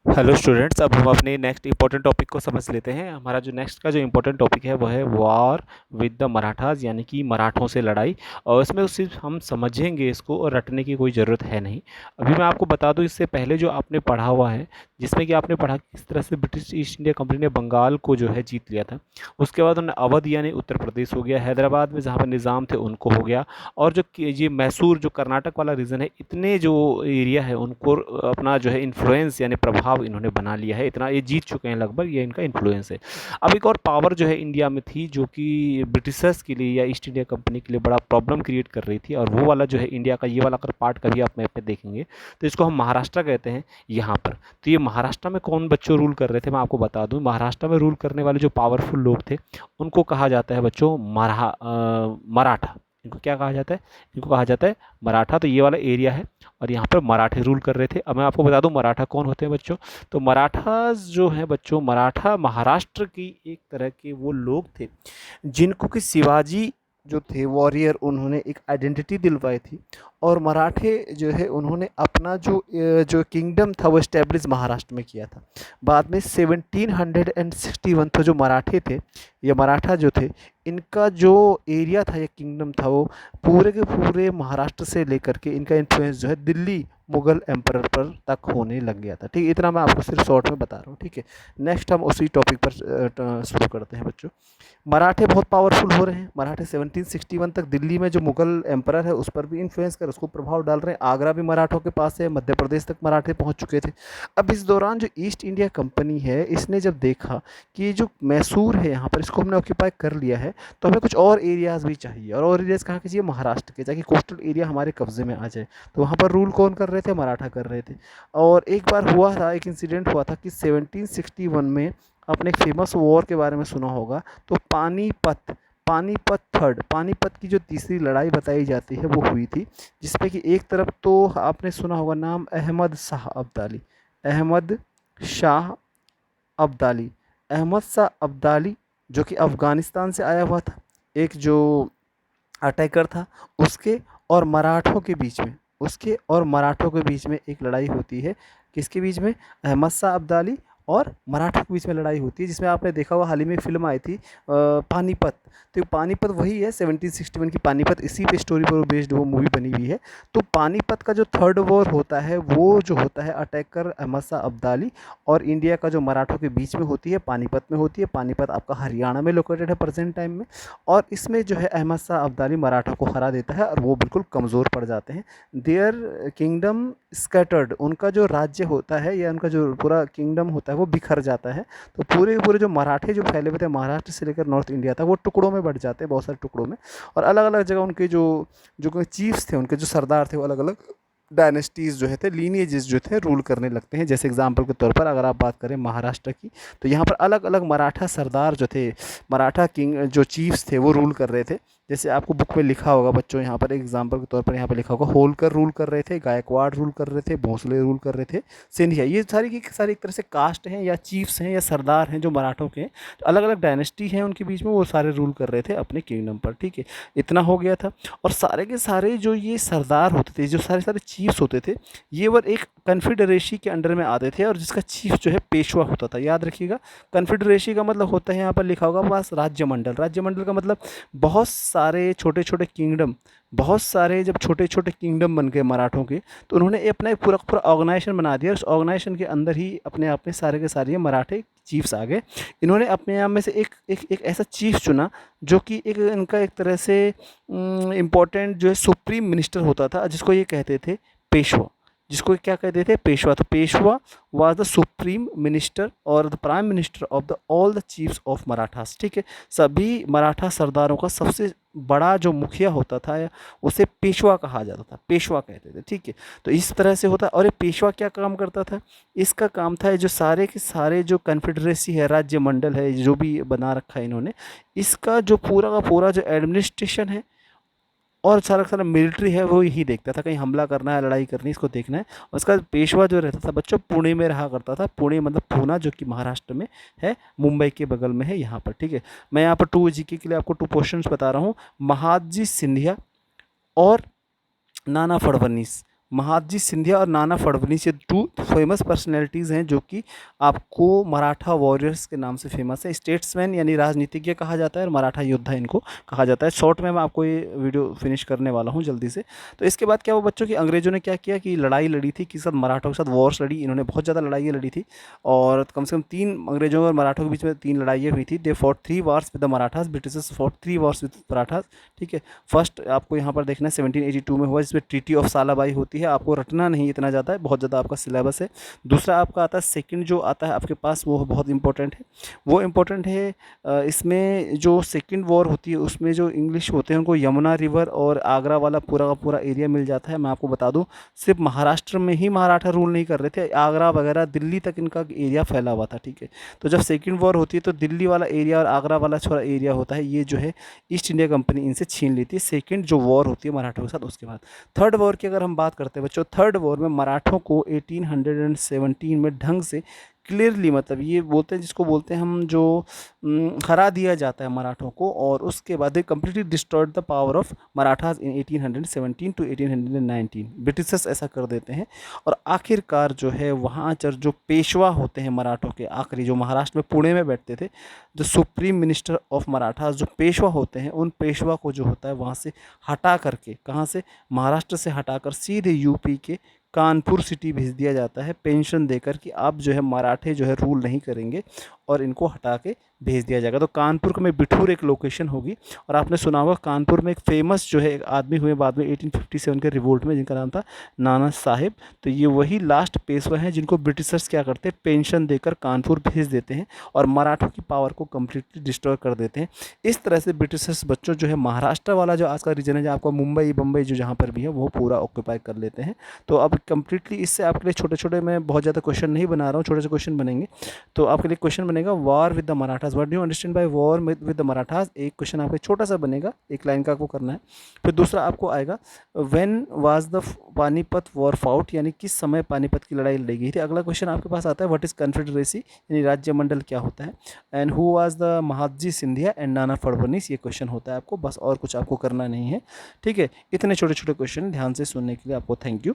Hello students, अब हम अपने नेक्स्ट इंपॉर्टेंट टॉपिक को समझ लेते हैं। हमारा जो नेक्स्ट का जो इंपॉर्टेंट टॉपिक है वो है वॉर विद द मराठास, यानी कि मराठों से लड़ाई। और इसमें सिर्फ हम समझेंगे इसको, और रटने की कोई ज़रूरत है नहीं। अभी मैं आपको बता दूं, इससे पहले जो आपने पढ़ा हुआ है, जिसमें कि आपने पढ़ा कि किस तरह से ब्रिटिश ईस्ट इंडिया कंपनी ने बंगाल को जो है जीत लिया था। उसके बाद उन्होंने अवध यानी उत्तर प्रदेश हो गया, हैदराबाद में जहाँ पर निज़ाम थे उनको हो गया, और जो ये मैसूर जो कर्नाटक वाला रीजन है, इतने जो एरिया है उनको अपना जो है इन्फ्लुएंस यानी प्रभाव इन्होंने बना लिया है। इतना ये जीत चुके हैं लगभग, ये इनका इन्फ्लुएंस है। अब एक और पावर जो है इंडिया में थी, जो कि ब्रिटिशर्स के लिए या ईस्ट इंडिया कंपनी के लिए बड़ा प्रॉब्लम क्रिएट कर रही थी, और वो वाला जो है इंडिया का ये वाला अगर पार्ट कभी आप मैप में देखेंगे तो इसको हम महाराष्ट्र कहते हैं यहाँ पर। तो ये महाराष्ट्र में कौन बच्चों रूल कर रहे थे, मैं आपको बता दूं। महाराष्ट्र में रूल करने वाले जो पावरफुल लोग थे उनको कहा जाता है बच्चों मराठा। इनको क्या कहा जाता है? इनको कहा जाता है मराठा। तो ये वाला एरिया है, और यहाँ पर मराठे रूल कर रहे थे। अब मैं आपको बता दूं मराठा कौन होते हैं बच्चों। तो मराठास जो है बच्चों, मराठा महाराष्ट्र की एक तरह के वो लोग थे जिनको कि शिवाजी जो थे वॉरियर, उन्होंने एक आइडेंटिटी दिलवाई थी। और मराठे जो है उन्होंने अपना जो किंगडम था वो इस्टेब्लिश महाराष्ट्र में किया था। बाद में 1761 तो जो मराठे थे, ये मराठा जो थे, इनका जो एरिया था, ये किंगडम था, वो पूरे के पूरे महाराष्ट्र से लेकर के इनका इन्फ्लुएंस जो है दिल्ली मुगल एम्परर पर तक होने लग गया था। ठीक है, इतना मैं आपको सिर्फ शॉर्ट में बता रहा हूँ। ठीक है, नेक्स्ट हम उसी टॉपिक पर शुरू करते हैं बच्चों। मराठे बहुत पावरफुल हो रहे हैं। मराठे 1761 तक दिल्ली में जो मुगल एम्परर है उस पर भी इन्फ्लुएंस कर उसको प्रभाव डाल रहे हैं। आगरा भी मराठों के पास है, मध्य प्रदेश तक मराठे पहुंच चुके थे। अब इस दौरान जो ईस्ट इंडिया कंपनी है, इसने जब देखा कि ये जो मैसूर है यहाँ पर, इसको हमने ऑक्यूपाई कर लिया है, तो हमें कुछ और एरियाज़ भी चाहिए। और एरियाज़ कहाँ के चाहिए? महाराष्ट्र के, ताकि कोस्टल एरिया हमारे कब्जे में आ जाए। तो वहाँ पर रूल कौन कर रहे थे? मराठा कर रहे थे। और एक बार हुआ था, एक इंसिडेंट हुआ था कि 1761 में, आपने एक फेमस वॉर के बारे में सुना होगा, तो पानीपत, पानीपत थर्ड, पानीपत की जो तीसरी लड़ाई बताई जाती है वो हुई थी। जिसमें कि एक तरफ तो आपने सुना होगा नाम अहमद शाह अब्दाली, अहमद शाह अब्दाली, अहमद शाह अब्दाली, जो कि अफ़गानिस्तान से आया हुआ था, एक जो अटैकर था, उसके और मराठों के बीच में, उसके और मराठों के बीच में एक लड़ाई होती है। किसके बीच में? अहमद शाह अब्दाली और मराठों के बीच में लड़ाई होती है, जिसमें आपने देखा हुआ हाल ही में फिल्म आई थी पानीपत। तो पानीपत वही है 1761 की पानीपत, इसी पे स्टोरी पर बेस्ड वो मूवी बनी हुई है। तो पानीपत का जो थर्ड वॉर होता है वो जो होता है अटैकर अहमद शाह अब्दाली और इंडिया का जो मराठों के बीच में होती है, पानीपत में होती है। पानीपत आपका हरियाणा में लोकेटेड है प्रेजेंट टाइम में। और इसमें जो है अहमद शाह अब्दाली मराठा को हरा देता है और वो बिल्कुल कमज़ोर पड़ जाते हैं। देयर किंगडम स्कैटर्ड, उनका जो राज्य होता है या उनका जो पूरा किंगडम होता है वो बिखर जाता है। तो पूरे के पूरे जो मराठे जो फैले हुए थे महाराष्ट्र से लेकर नॉर्थ इंडिया तक, वो टुकड़ों में बढ़ जाते हैं, बहुत सारे टुकड़ों में। और अलग अलग जगह उनके जो जो चीफ्स थे, उनके जो सरदार थे, वो अलग अलग डायनेस्टीज़ जो है थे, लीनिएजेस जो थे, रूल करने लगते हैं। जैसे एग्जांपल के तौर पर अगर आप बात करें महाराष्ट्र की, तो यहाँ पर अलग अलग मराठा सरदार जो थे, मराठा किंग जो चीफ्स थे, वो रूल कर रहे थे। जैसे आपको बुक में लिखा होगा बच्चों, यहाँ पर एग्जांपल के तौर पर यहाँ पर लिखा होगा, होलकर रूल कर रहे थे, गायकवाड़ रूल कर रहे थे, भोसले रूल कर रहे थे, सिंधिया। ये सारी की सारी एक तरह से कास्ट हैं या चीफ्स हैं या सरदार हैं जो मराठों के, तो अलग अलग डायनेस्टी हैं उनके बीच में, वो सारे रूल कर रहे थे अपने किंगडम पर। ठीक है, इतना हो गया था। और सारे के सारे जो ये सरदार होते थे, जो सारे सारे चीफ्स होते थे, ये वर एक कन्फेडरेसी के अंडर में आते थे, और जिसका चीफ जो है पेशवा होता था। याद रखिएगा, कन्फेडरेसी का मतलब होता है, यहाँ पर लिखा होगा पास, राज्यमंडल। राज्यमंडल का मतलब बहुत सारे छोटे छोटे किंगडम, बहुत सारे जब छोटे छोटे किंगडम बन गए मराठों के, तो उन्होंने अपना एक पूरा पूरा ऑर्गेनाइजेशन बना दिया। उस ऑर्गेनाइजेशन के अंदर ही अपने आप में सारे के सारे मराठे चीफ्स आ गए। इन्होंने अपने आप में से एक ऐसा चीफ चुना जो कि एक इनका एक तरह से इम्पोर्टेंट जो है सुप्रीम मिनिस्टर होता था, जिसको ये कहते थे पेशवा, जिसको क्या कहते थे? पेशवा। तो Peshwa was the supreme minister और the prime minister of the all the chiefs of Marathas. ठीक है, सभी मराठा सरदारों का सबसे बड़ा जो मुखिया होता था, उसे पेशवा कहा जाता था, पेशवा कहते थे। ठीक है, तो इस तरह से होता। और ये पेशवा क्या काम करता था? इसका काम था जो सारे के सारे जो कन्फेडरेसी है, राज्य मंडल है, जो भी बना रखा है इन्होंने, इसका जो पूरा का पूरा जो एडमिनिस्ट्रेशन है और सारा का सारा मिलिट्री है, वो यही देखता था। कहीं हमला करना है, लड़ाई करनी है, इसको देखना है। और उसका पेशवा जो रहता था बच्चों, पुणे में रहा करता था। पुणे मतलब पूना, जो कि महाराष्ट्र में है, मुंबई के बगल में है यहाँ पर। ठीक है, मैं यहाँ पर 2 जीके के लिए आपको 2 क्वेश्चन बता रहा हूँ। महादजी सिंधिया और नाना फडणवीस, महादजी सिंधिया और नाना फडणवीस, ये 2 फेमस पर्सनैलिटीज़ हैं जो कि आपको मराठा वॉरियर्स के नाम से फेमस है। स्टेट्समैन यानी राजनीतिज्ञ कहा जाता है और मराठा योद्धा इनको कहा जाता है। शॉर्ट में मैं आपको ये वीडियो फिनिश करने वाला हूँ जल्दी से। तो इसके बाद क्या हुआ बच्चों, कि अंग्रेज़ों ने क्या किया कि लड़ाई लड़ी थी, किस साथ, मराठों के साथ वॉर्स लड़ी। इन्होंने बहुत ज़्यादा लड़ाइयाँ लड़ी थी और कम से कम 3 अंग्रेज़ों और मराठों के बीच में 3 लड़ाइयाँ हुई थी। They fought 3 Wars with the Marathas, Britishers fought 3 Wars with Marathas. ठीक है, फर्स्ट आपको यहाँ पर देखना है 1782 में हुआ, जिसमें ट्रीटी ऑफ सालाबाई होती है। आपको रटना नहीं इतना ज़्यादा है, बहुत ज़्यादा आपका सिलेबस है। दूसरा आपका आता है, सेकंड जो आता है आपके पास, वो बहुत इंपॉर्टेंट है। वो इंपॉर्टेंट है, इसमें जो सेकंड वॉर होती है उसमें जो इंग्लिश होते हैं उनको यमुना रिवर और आगरा वाला पूरा का पूरा एरिया मिल जाता है। मैं आपको बता दूं, सिर्फ महाराष्ट्र में ही मराठा रूल नहीं कर रहे थे, आगरा वगैरह दिल्ली तक इनका एरिया फैला हुआ था। ठीक है, तो जब सेकंड वॉर होती है तो दिल्ली वाला एरिया और आगरा वाला थोड़ा एरिया होता है, ये जो है ईस्ट इंडिया कंपनी इनसे छीन लेती है। सेकंड जो वॉर होती है मराठों के साथ, उसके बाद थर्ड वॉर की अगर हम बात करते हैं बच्चों, थर्ड वॉर में मराठों को 1817 में ढंग से क्लियरली, मतलब ये बोलते हैं जिसको बोलते हैं हम, जो हरा दिया जाता है मराठों को। और उसके बाद they completely destroyed the power of Marathas in 1817 to 1819। Britishers ऐसा कर देते हैं और आखिरकार जो है वहाँ जो पेशवा होते हैं मराठों के, आखिरी जो महाराष्ट्र में पुणे में बैठते थे, जो सुप्रीम मिनिस्टर ऑफ मराठास, जो पेशवा होते हैं, उन पेशवा को जो होता है वहाँ से हटा करके, कहाँ से, महाराष्ट्र से हटाकर सीधे यूपी के कानपुर सिटी भेज दिया जाता है, पेंशन देकर कि आप जो है मराठे जो है रूल नहीं करेंगे और इनको हटा के भेज दिया जाएगा। तो कानपुर में बिठूर एक लोकेशन होगी। और आपने सुना होगा कानपुर में एक फेमस जो है एक आदमी हुए बाद में 1857 के रिवोल्ट में, जिनका नाम था नाना साहिब। तो ये वही लास्ट पेशवा हैं जिनको ब्रिटिशर्स क्या करते हैं, पेंशन देकर कानपुर भेज देते हैं और मराठों की पावर को कम्प्लीटली डिस्ट्रॉय कर देते हैं। इस तरह से ब्रिटिशर्स बच्चों जो है महाराष्ट्र वाला जो आज का रीजन है, जो आपका मुंबई बम्बई जो जहाँ पर भी है, वो पूरा ऑक्यूपाई कर लेते हैं। तो अब कम्प्लीटली इससे आपके लिए छोटे छोटे, मैं बहुत ज़्यादा क्वेश्चन नहीं बना रहा हूँ, छोटे से क्वेश्चन बनेंगे। तो आपके लिए क्वेश्चन बनेगा, war with the Marathas, what do you understand by war with the Marathas. एक क्वेश्चन आपका छोटा सा बनेगा, एक लाइन का आपको करना है। फिर दूसरा आपको आएगा, when was the Panipat war fought, यानी किस समय पानीपत की लड़ाई लड़ी गई थी। अगला क्वेश्चन आपके पास आता है, व्हाट इज कन्फेडरेसी, यानी राज्य मंडल क्या होता है। And who was the Mahadji Scindia and Nana Phadnavis, ये क्वेश्चन होता है आपको, बस और कुछ आपको करना नहीं है। ठीक है, इतने छोटे छोटे क्वेश्चन ध्यान से सुनने के लिए आपको थैंक यू।